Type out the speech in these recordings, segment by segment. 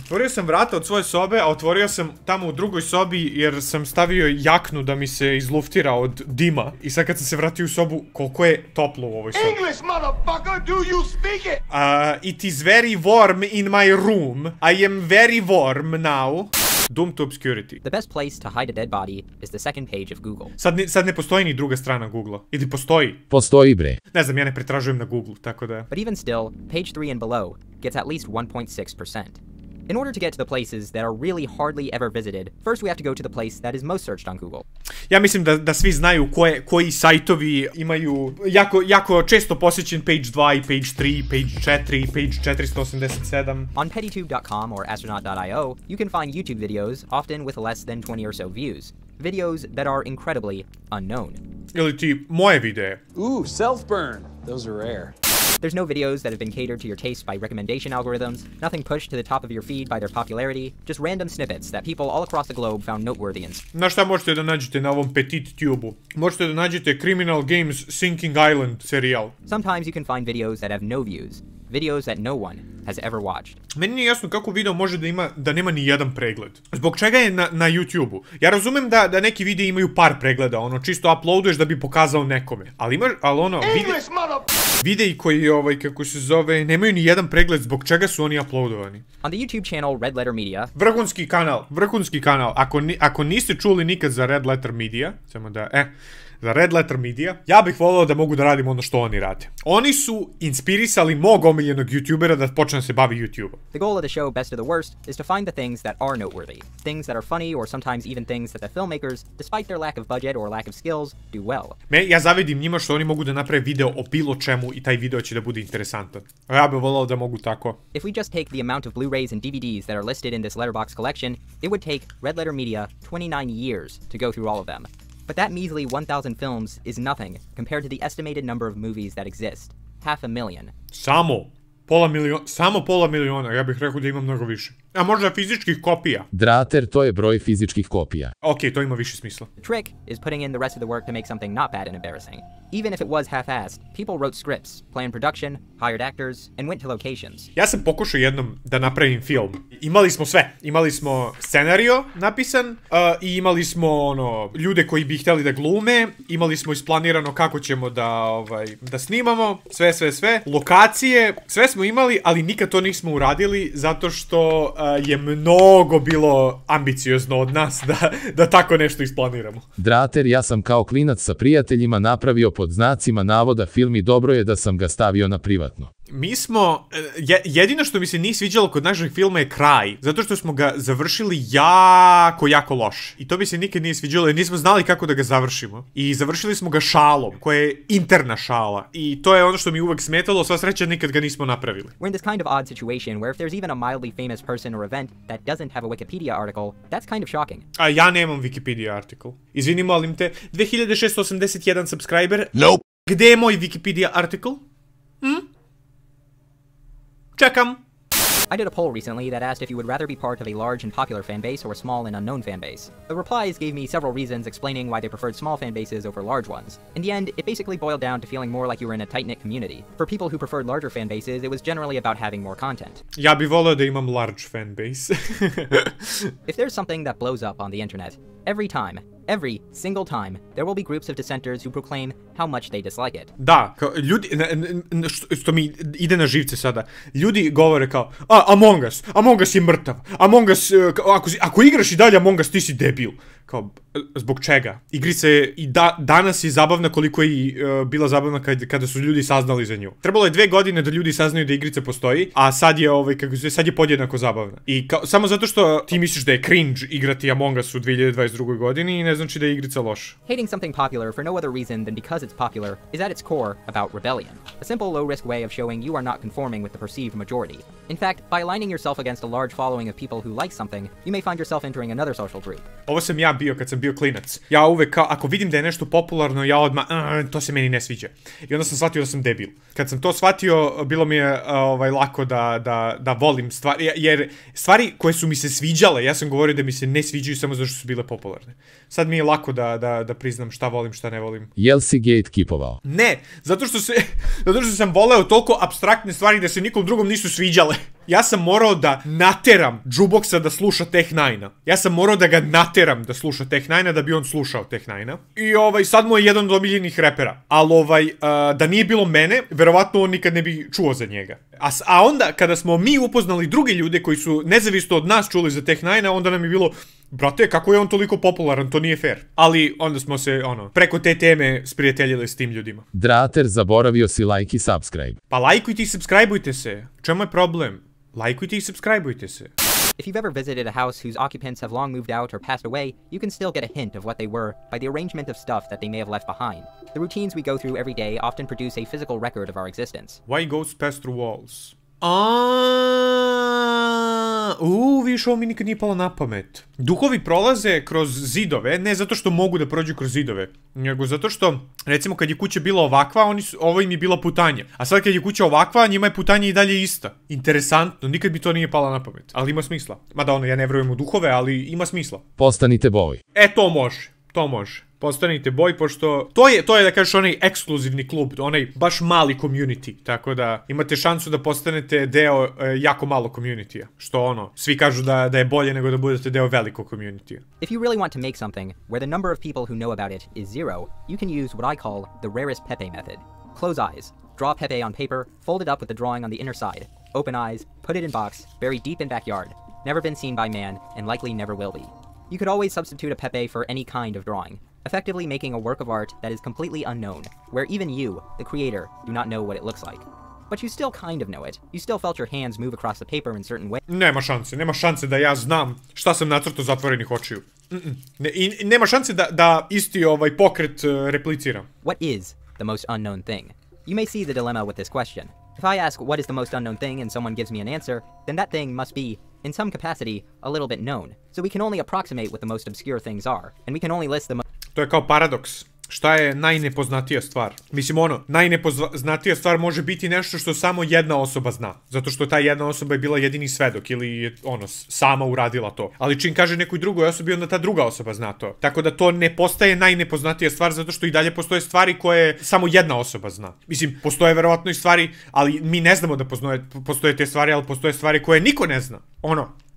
Otvorio sam vrata od svoje sobe, a otvorio sam tamo u drugoj sobi jer sam stavio jaknu da mi se izluftira od dima. I sad kad sam se vratio u sobu, koliko je toplo u ovoj sobi. English, motherfucker, do you speak it? It is very warm in my room. I am very warm now. Doom to Obscurity. The best place to hide a dead body is the second page of Google. Sad ne postoji ni druga strana Google-a. Ili postoji? Postoji bre. Ne znam, ja ne pretražujem na Google, tako da... But even still, page 3 and below gets at least 1.6%. In order to get to the places that are really hardly ever visited, first we have to go to the place that is most searched on Google. Ja mislim da svi znaju koji sajtovi imaju jako često posjećen page 2 i page 3, page 4, page 487. On pettitube.com or astronaut.io, you can find YouTube videos, often with less than 20 or so views. Videos that are incredibly unknown. Ili ti moje videe. Ooh, self-burn. Those are rare. There's no videos that have been catered to your taste by recommendation algorithms, nothing pushed to the top of your feed by their popularity, just random snippets that people all across the globe found noteworthy and... Znaš šta možete da nađete na ovom PettitTube-u? Možete da nađete Criminal Games Sinking Island serijal. Sometimes you can find videos that have no views, videos that no one has ever watched. Meni nije jasno kako video može da nema ni jedan pregled. Zbog čega je na YouTube-u? Ja razumem da neki videi imaju par pregleda, ono čisto uploaduješ da bi pokazao nekome. Ali ono, videi koji, kako se zove, nemaju ni jedan pregled, zbog čega su oni uploadovani. On the YouTube channel Red Letter Media. Vrhunski kanal. Ako niste čuli nikad za Red Letter Media, samo da, za Red Letter Media, ja bih volio da mogu da radim ono što oni rade. Oni su inspirisali mog omiljenog YouTubera da počne da se bavi YouTube-om. The goal of the show Best of the Worst is to find the things that are noteworthy, things that are funny or sometimes even things that the filmmakers, despite their lack of budget or lack of skills, do well. Ja zavidim njima što oni mogu da naprave video o bilo čemu i taj video će da bude interesantan. Ja bih volio da mogu tako. If we just take the amount of Blu-rays and DVDs that are listed in this letterbox collection, it would take Red Letter Media 29 years to go through all of them. But that measly 1,000 films is nothing compared to the estimated number of movies that exist. 500,000. Samo pola miliona, ja bih rekao da ima mnogo više. A možda fizičkih kopija. Drater, to je broj fizičkih kopija. Ok, to ima više smisla. The trick is putting in the rest of the work to make something not bad and embarrassing. Even if it was half-assed, people wrote scripts, planned production, hired actors, and went to locations. Ja sam pokušao jednom da napravim film. Imali smo sve. Imali smo scenario napisan i imali smo ljude koji bi htjeli da glume, imali smo isplanirano kako ćemo da snimamo, sve, lokacije, sve smo imali, ali nikad to nismo uradili zato što je mnogo bilo ambiciozno od nas da tako nešto isplaniramo. Drater, ja sam kao klinac sa prijateljima napravio pod znacima navoda film i dobro je da sam ga stavio na privatno. Mi smo, jedino što mi se nije sviđalo kod našeg filma je kraj, zato što smo ga završili jako loše. I to mi se nikad nije sviđalo jer nismo znali kako da ga završimo. I završili smo ga šalom, koja je interna šala. I to je ono što mi uvek smetalo, sva sreća nikad ga nismo napravili. We're in this kind of odd situation where if there's even a mildly famous person or event that doesn't have a Wikipedia article, that's kind of shocking. A ja nemam Wikipedia article. Izvini, molim te, 2681 subscriber. Nope. Gde je moj Wikipedia article? Čekam. I did a poll recently that asked if you would rather be part of a large and popular fan base or a small and unknown fan base. The replies gave me several reasons explaining why they preferred small fan bases over large ones. In the end, it basically boiled down to feeling more like you were in a tight-knit community. For people who preferred larger fan bases, it was generally about having more content. Ja bi volio da imam large fan base. If there's something that blows up on the internet, every single time, there will be groups of dissenters who proclaim how much they dislike it. Da, ljudi, što mi ide na živce sada, ljudi govore kao, Among Us je mrtav, Among Us, ako igraš i dalje Among Us, ti si debil. Kao, zbog čega? Igrica je i danas je zabavna koliko je bila zabavna kada su ljudi saznali za nju. Trebalo je 2 godine da ljudi saznaju da igrica postoji, a sad je podjednako zabavna. I samo zato što ti misliš da je cringe igrati Among Us u 2022. godini i ne znači da je igrica loša. Hating something popular for no other reason than because it's popular is at its core about rebellion. A simple low-risk way of showing you are not conforming with the perceived majority. In fact, by aligning yourself against a large following of people who like something, you may find yourself entering another social group. Ovo sam ja bio kad sam bio klinac. Ja uvek kao, ako vidim da je nešto popularno, ja odmah, to se meni ne sviđa. I onda sam shvatio da sam debil. Kad sam to shvatio, bilo mi je lako da volim stvari, jer stvari koje su mi se sviđale, ja sam govorio da mi se ne sviđaju samo zato što su bile popularne. Sad mi je lako da priznam šta volim, šta ne volim. Jel si gatekeepovao? Ne, zato što sam voleo toliko apstraktne stvari da se nikom drugom nisu sviđale. Ja sam morao da nateram Jukeboxa da sluša Tech 9-a. Ja sam morao da ga nateram da sluša Tech 9-a da bi on slušao Tech 9-a. I sad mu je jedan od omiljenih repera. Ali da nije bilo mene, verovatno on nikad ne bi čuo za njega. A onda, kada smo mi upoznali druge ljude koji su nezavisno od nas čuli za Tech 9-a, onda nam je bilo, brate, kako je on toliko popularan, to nije fair. Ali onda smo se, preko te teme sprijateljili s tim ljudima. Drater, zaboravio si like i subscribe. Pa lajkujte i subscribeujte se. Čemu je problem? Lajkujte i subscribeujte se. If you've ever visited a house whose occupants have long moved out or passed away, you can still get a hint of what they were by the arrangement of stuff that they may have left behind. The routines we go through every day often produce a physical record of our existence. Why ghosts pass through walls? Više ovo mi nikad nije palo na pamet. Duhovi prolaze kroz zidove, ne zato što mogu da prođu kroz zidove, nego zato što, recimo, kad je kuća bila ovakva, ovo im je bila putanja. A sad kad je kuća ovakva, njima je putanja i dalje ista. Interesantno, nikad mi to nije palo na pamet. Ali ima smisla. Mada ja ne vjerujem u duhove, ali ima smisla. Postanite boj. To može. To može. Postanite boj, pošto to je da kažeš onaj ekskluzivni klub, onaj baš mali community, tako da imate šansu da postanete deo jako malo community-a, što svi kažu da je bolje nego da budete deo velikog community-a. If you really want to make something where the number of people who know about it is zero, you can use what I call the rarest Pepe method. Close eyes, draw Pepe on paper, fold it up with the drawing on the inner side, open eyes, put it in box, buried deep in backyard, never been seen by man, and likely never will be. You could always substitute a Pepe for any kind of drawing, effectively making a work of art that is completely unknown, where even you, the creator, do not know what it looks like. But you still kind of know it. You still felt your hands move across the paper in certain ways. Nema šanse da ja znam šta sam nacrtao zatvorenih očiju. I nema šanse da isti pokret repliciram. What is the most unknown thing? You may see the dilemma with this question. If I ask what is the most unknown thing and someone gives me an answer, then that thing must be, in some capacity, a little bit known. So we can only approximate what the most obscure things are, and we can only list the most... To je kao paradoks. Šta je najnepoznatija stvar? Mislim, najnepoznatija stvar može biti nešto što samo jedna osoba zna. Zato što ta jedna osoba je bila jedini svedok ili je, sama uradila to. Ali čim kaže nekoj drugoj osobi, onda ta druga osoba zna to. Tako da to ne postaje najnepoznatija stvar, zato što i dalje postoje stvari koje samo jedna osoba zna. Mislim, postoje verovatno i stvari, ali mi ne znamo da postoje te stvari, ali postoje stvari koje niko ne zna.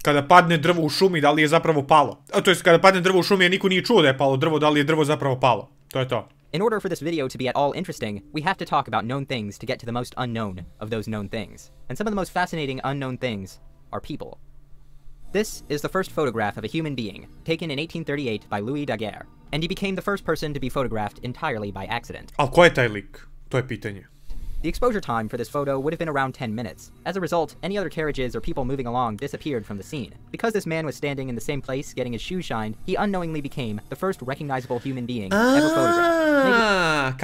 Kada padne drvo u šumi, da li je zapravo palo? To jest, kada padne drvo u šumi, a niko nije čuo da je palo drvo, da li je drvo zapravo palo? To je to. In order for this video to be at all interesting, we have to talk about known things to get to the most unknown of those known things. And some of the most fascinating unknown things are people. This is the first photograph of a human being, taken in 1838 by Louis Daguerre, and he became the first person to be photographed entirely by accident. Ali ko je taj lik? To je pitanje. The exposure time for this photo would have been around 10 minutes. As a result, any other carriages or people moving along disappeared from the scene. Because this man was standing in the same place getting his shoes shined, he unknowingly became the first recognizable human being ever photographed.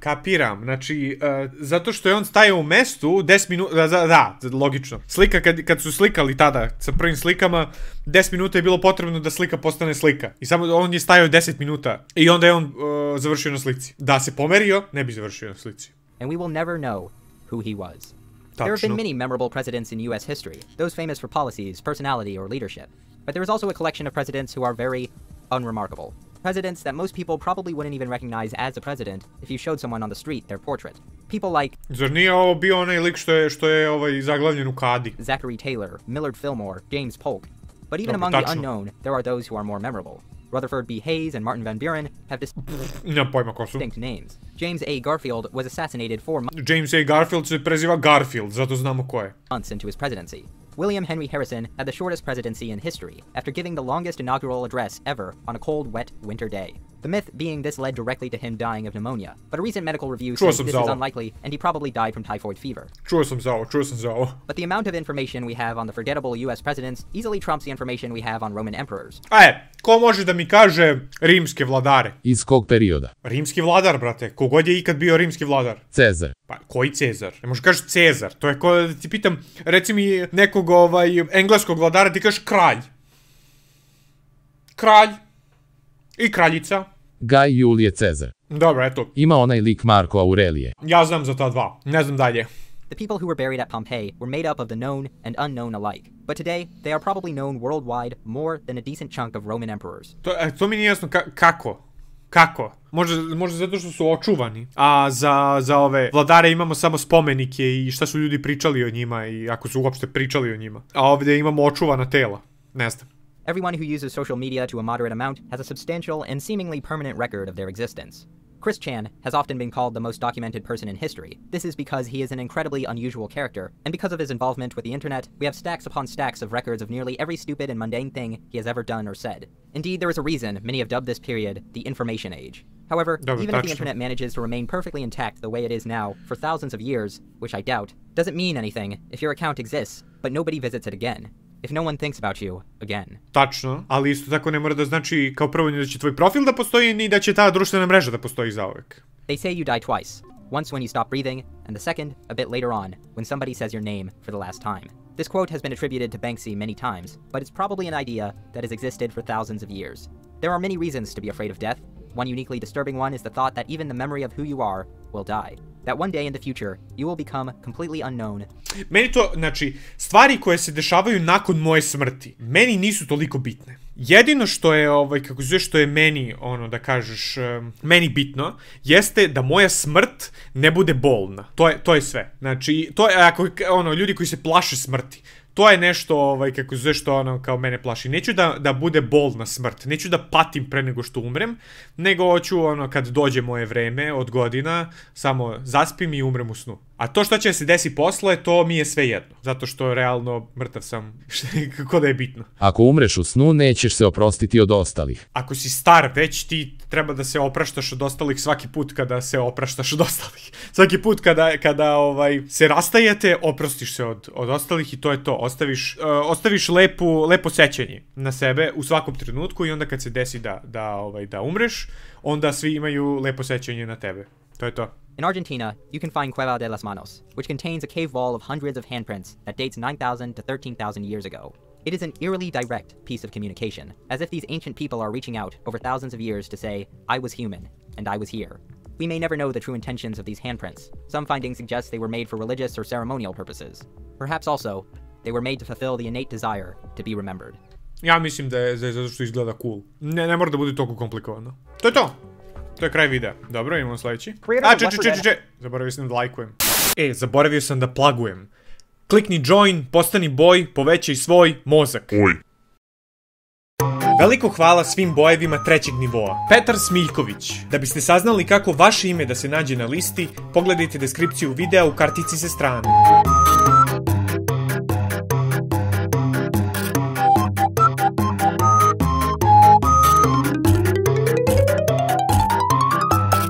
Kapiram. Znači, zato što je on stajao u mestu 10 minuta, da, logično. Slika, kad su slikali tada sa prvim slikama, 10 minuta je bilo potrebno da slika postane slika. I samo on je stajao 10 minuta i onda je on završio na slici. Da se pomerio, ne bi završio na slici. And we will never know who he was. There have been many memorable presidents in US history, those famous for policies, personality, or leadership. But there is also a collection of presidents who are very unremarkable. Presidents that most people probably wouldn't even recognize as a president if you showed someone on the street their portrait. People like... Zar nije ovo bio onaj lik što je zaglavljen u kadi? Zachary Taylor, Millard Fillmore, James Polk. But even among the unknown, there are those who are more memorable. Rutherford B. Hayes and Martin Van Buren have distinct names. James A. Garfield was assassinated 4 months... James A. Garfield se preziva Garfield, zato znamo ko je. ...months into his presidency. William Henry Harrison had the shortest presidency in history, after giving the longest inaugural address ever on a cold, wet winter day. The myth being this led directly to him dying of pneumonia, but a recent medical review says this is unlikely, and he probably died from typhoid fever. Čuo sam za ovo. But the amount of information we have on the forgettable US presidents easily trumps the information we have on Roman emperors. Ko može da mi kaže rimske vladare? Iz kog perioda? Rimski vladar, brate. Kogod je ikad bio rimski vladar? Cezar. Pa, koji Cezar? Ne možeš kažeš Cezar. To je ko da ti pitam, reci mi nekog engleskog vladara, ti kažeš kralj. Kralj. I kraljica. Gaj Julije Cezar. Dobro, eto. Ima onaj lik Marko Aurelije. Ja znam za ta dva. Ne znam dalje. The people who were buried at Pompeii were made up of the known and unknown alike. But today, they are probably known worldwide more than a decent chunk of Roman emperors. To mi nije jasno kako. Kako? Možda zato što su očuvani, a za ove vladare imamo samo spomenike i šta su ljudi pričali o njima i ako su uopšte pričali o njima. A ovdje imamo očuvana tela. Ne znam. Everyone who uses social media to a moderate amount has a substantial and seemingly permanent record of their existence. Chris Chan has often been called the most documented person in history. This is because he is an incredibly unusual character, and because of his involvement with the internet, we have stacks upon stacks of records of nearly every stupid and mundane thing he has ever done or said. Indeed, there is a reason many have dubbed this period the Information Age. However, even if the internet manages to remain perfectly intact the way it is now for thousands of years, which I doubt, doesn't mean anything if your account exists, but nobody visits it again. If no one thinks about you again. Tačno, ali isto tako ne mora da znači kao prvo ni da će tvoj profil da postoji, ni da će ta društvena mreža da postoji zauvek. They say you die twice. Once when you stop breathing, and the second, a bit later on, when somebody says your name for the last time. This quote has been attributed to Banksy many times, but it's probably an idea that has existed for thousands of years. There are many reasons to be afraid of death. One uniquely disturbing one is the thought that even the memory of who you are will die. That one day in the future, you will become completely unknown. Meni to, znači, stvari koje se dešavaju nakon moje smrti, meni nisu toliko bitne. Jedino što je, kako zove, što je meni, da kažeš, meni bitno, jeste da moja smrt ne bude bolna. To je sve. Znači, to je, ljudi koji se plaše smrti, to je nešto, kako zove, što kao mene plaši. Neću da bude bolna smrt, neću da patim pre nego što umrem, nego hoću, kad dođe moje vreme od godina, samo zaspim i umrem u snu. A to što će se desi posle, to mi je sve jedno. Zato što realno mrtav sam, kako da je bitno. Ako umreš u snu, nećeš se oprostiti od ostalih. Ako si star već, ti treba da se opraštaš od ostalih svaki put kada se opraštaš od ostalih. Svaki put kada se rastajete, oprostiš se od ostalih i to je to. Ostaviš lepo sećanje na sebe u svakom trenutku i onda kad se desi da umreš, onda svi imaju lepo sećanje na tebe. To je to. In Argentina, you can find Cueva de las Manos, which contains a cave wall of hundreds of handprints that dates 9,000 to 13,000 years ago. It is an eerily direct piece of communication, as if these ancient people are reaching out over thousands of years to say, I was human, and I was here. We may never know the true intentions of these handprints. Some findings suggest they were made for religious or ceremonial purposes. Perhaps also, they were made to fulfill the innate desire to be remembered. Ja mislim da je zato što izgleda cool. Ne mora da bude toliko komplikovano. To je to! To je kraj videa. Dobro, imamo sljedeći. Zaboravio sam da lajkujem. Zaboravio sam da plagujem. Klikni join, postani boj, povećaj svoj mozak. Veliko hvala svim bojevima 3. nivoa. Petar Smiljković. Da biste saznali kako vaše ime da se nađe na listi, pogledajte deskripciju videa u kartici sa strane.